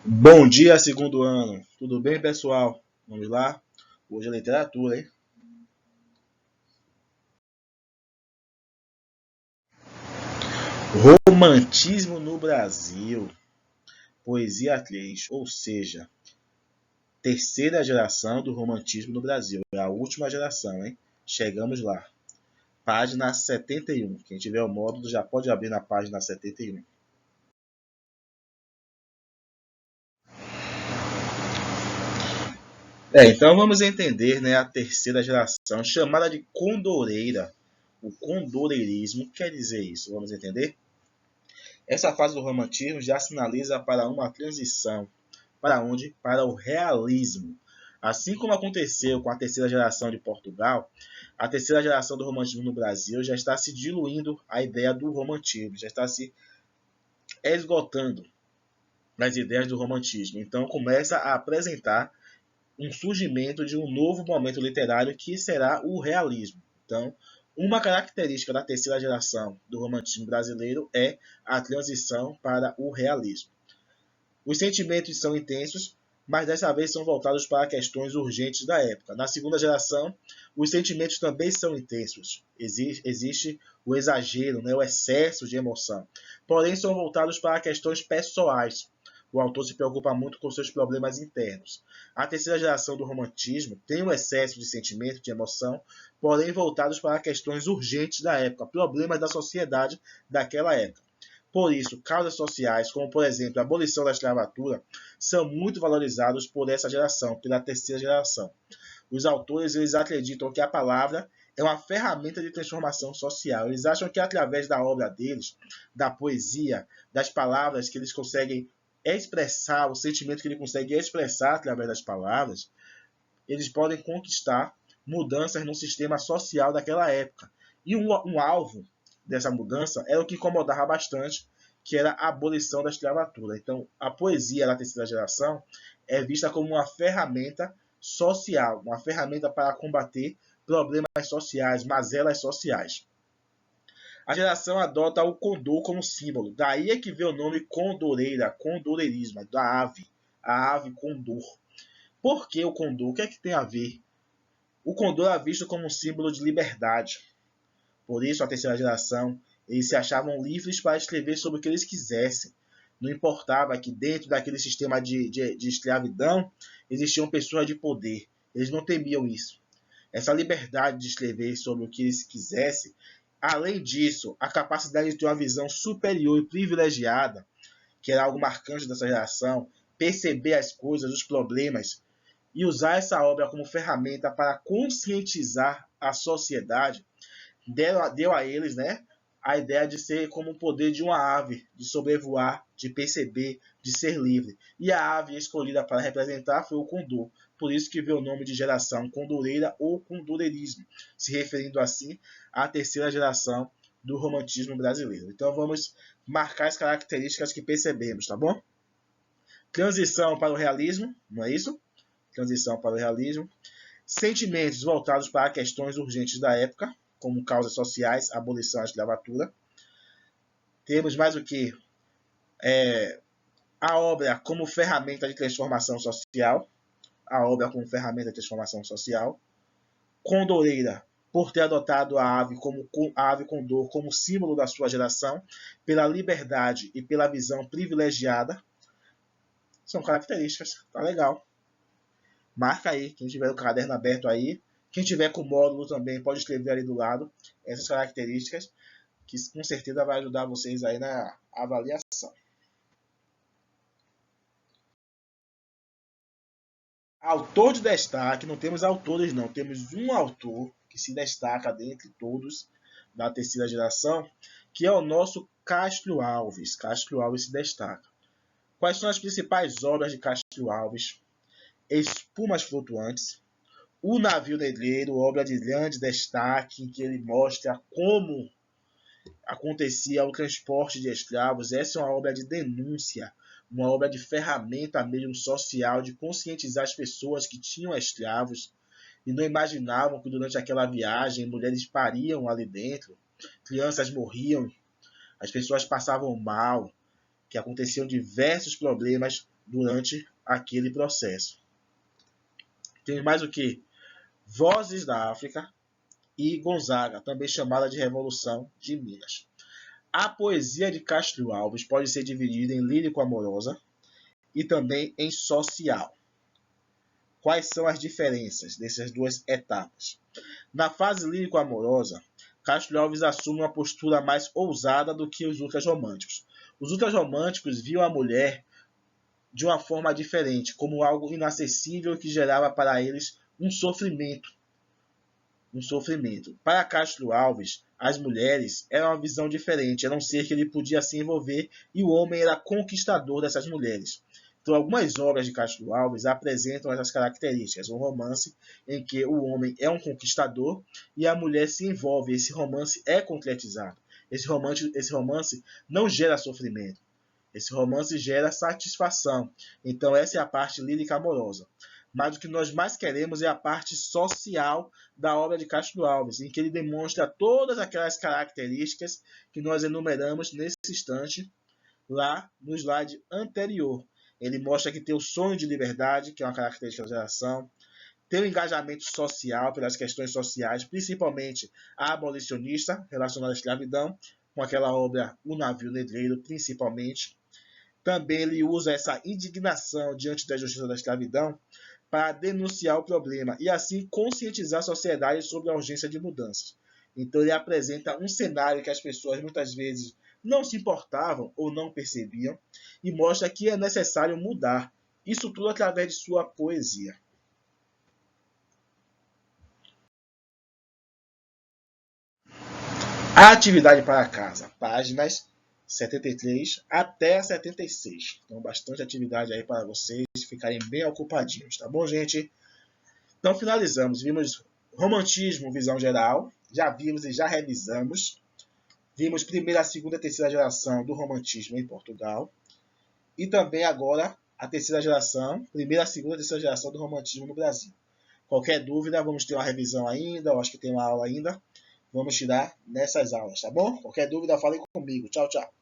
Bom dia, segundo ano. Tudo bem, pessoal? Vamos lá? Hoje é literatura, hein? Romantismo no Brasil. Poesia 3, ou seja, terceira geração do romantismo no Brasil. É a última geração, hein? Chegamos lá. Página 71. Quem tiver o módulo já pode abrir na página 71. Então vamos entender, né, a terceira geração, chamada de condoreira. O condoreirismo quer dizer isso, vamos entender? Essa fase do romantismo já sinaliza para uma transição. Para onde? Para o realismo. Assim como aconteceu com a terceira geração de Portugal, a terceira geração do romantismo no Brasil já está se diluindo a ideia do romantismo, já está se esgotando nas ideias do romantismo. Então começa a apresentar um surgimento de um novo momento literário que será o realismo. Então, uma característica da terceira geração do romantismo brasileiro é a transição para o realismo. Os sentimentos são intensos, mas dessa vez são voltados para questões urgentes da época. Na segunda geração, os sentimentos também são intensos. Existe o exagero, né, o excesso de emoção. Porém, são voltados para questões pessoais. O autor se preocupa muito com seus problemas internos. A terceira geração do romantismo tem um excesso de sentimento, de emoção, porém voltados para questões urgentes da época, problemas da sociedade daquela época. Por isso, causas sociais, como por exemplo a abolição da escravatura, são muito valorizados por essa geração, pela terceira geração. Os autores eles acreditam que a palavra é uma ferramenta de transformação social. Eles acham que através da obra deles, da poesia, das palavras que eles conseguem expressar, o sentimento que eles conseguem expressar através das palavras, eles podem conquistar mudanças no sistema social daquela época. E um alvo dessa mudança era o que incomodava bastante, que era a abolição da escravatura. Então, a poesia da terceira geração é vista como uma ferramenta social, uma ferramenta para combater problemas sociais, mazelas sociais. A geração adota o condor como símbolo. Daí é que vem o nome condoreira, condoreirismo, da ave, a ave condor. Por que o condor? O que é que tem a ver? O condor é visto como um símbolo de liberdade. Por isso, a terceira geração, eles se achavam livres para escrever sobre o que eles quisessem. Não importava que dentro daquele sistema de escravidão existiam pessoas de poder. Eles não temiam isso. Essa liberdade de escrever sobre o que eles quisessem, além disso, a capacidade de ter uma visão superior e privilegiada, que era algo marcante dessa geração, perceber as coisas, os problemas, e usar essa obra como ferramenta para conscientizar a sociedade, deu a eles, né, a ideia de ser como o poder de uma ave, de sobrevoar, de perceber, de ser livre. E a ave escolhida para representar foi o condor. Por isso que veio o nome de geração condoreira ou condoreirismo, se referindo assim à terceira geração do romantismo brasileiro. Então vamos marcar as características que percebemos, tá bom? Transição para o realismo, não é isso? Transição para o realismo. Sentimentos voltados para questões urgentes da época, como causas sociais, abolição da escravatura. Temos mais o que? A obra como ferramenta de transformação social. A obra como ferramenta de transformação social. Condoreira, por ter adotado a ave condor como símbolo da sua geração, pela liberdade e pela visão privilegiada. São características, tá legal. Marca aí, quem tiver o caderno aberto aí. Quem tiver com o módulo também pode escrever ali do lado essas características, que com certeza vai ajudar vocês aí na avaliação. Autor de destaque, não temos autores não, temos um autor que se destaca dentre todos da terceira geração, que é o nosso Castro Alves. Castro Alves se destaca. Quais são as principais obras de Castro Alves? Espumas Flutuantes, O Navio Negreiro, obra de grande destaque, em que ele mostra como acontecia o transporte de escravos. Essa é uma obra de denúncia, uma obra de ferramenta mesmo social, de conscientizar as pessoas que tinham escravos e não imaginavam que durante aquela viagem mulheres pariam ali dentro, crianças morriam, as pessoas passavam mal, que aconteciam diversos problemas durante aquele processo. Tem mais o que? Vozes da África e Gonzaga, também chamada de Revolução de Minas. A poesia de Castro Alves pode ser dividida em lírico-amorosa e também em social. Quais são as diferenças dessas duas etapas? Na fase lírico-amorosa, Castro Alves assume uma postura mais ousada do que os ultrarromânticos. Os ultrarromânticos viam a mulher de uma forma diferente, como algo inacessível que gerava para eles um sofrimento. Para Castro Alves, as mulheres eram uma visão diferente, era um ser que ele podia se envolver e o homem era conquistador dessas mulheres. Então, algumas obras de Castro Alves apresentam essas características. Um romance em que o homem é um conquistador e a mulher se envolve. Esse romance é concretizado. Esse romance não gera sofrimento. Esse romance gera satisfação. Então, essa é a parte lírica amorosa. Mas o que nós mais queremos é a parte social da obra de Castro Alves, em que ele demonstra todas aquelas características que nós enumeramos nesse instante lá no slide anterior. Ele mostra que tem o sonho de liberdade, que é uma característica da geração, tem o engajamento social pelas questões sociais, principalmente a abolicionista relacionada à escravidão, com aquela obra O Navio Negreiro, principalmente. Também ele usa essa indignação diante da justiça da escravidão para denunciar o problema e assim conscientizar a sociedade sobre a urgência de mudanças. Então ele apresenta um cenário que as pessoas muitas vezes não se importavam ou não percebiam e mostra que é necessário mudar. Isso tudo através de sua poesia. A atividade para casa, páginas 73 até 76. Então, bastante atividade aí para vocês ficarem bem ocupadinhos, tá bom, gente? Então, finalizamos. Vimos romantismo, visão geral. Já vimos e já revisamos. Vimos primeira, segunda e terceira geração do romantismo em Portugal. E também agora a terceira geração, primeira, segunda e terceira geração do romantismo no Brasil. Qualquer dúvida, vamos ter uma revisão ainda, eu acho que tem uma aula ainda. Vamos tirar nessas aulas, tá bom? Qualquer dúvida, falem comigo. Tchau, tchau.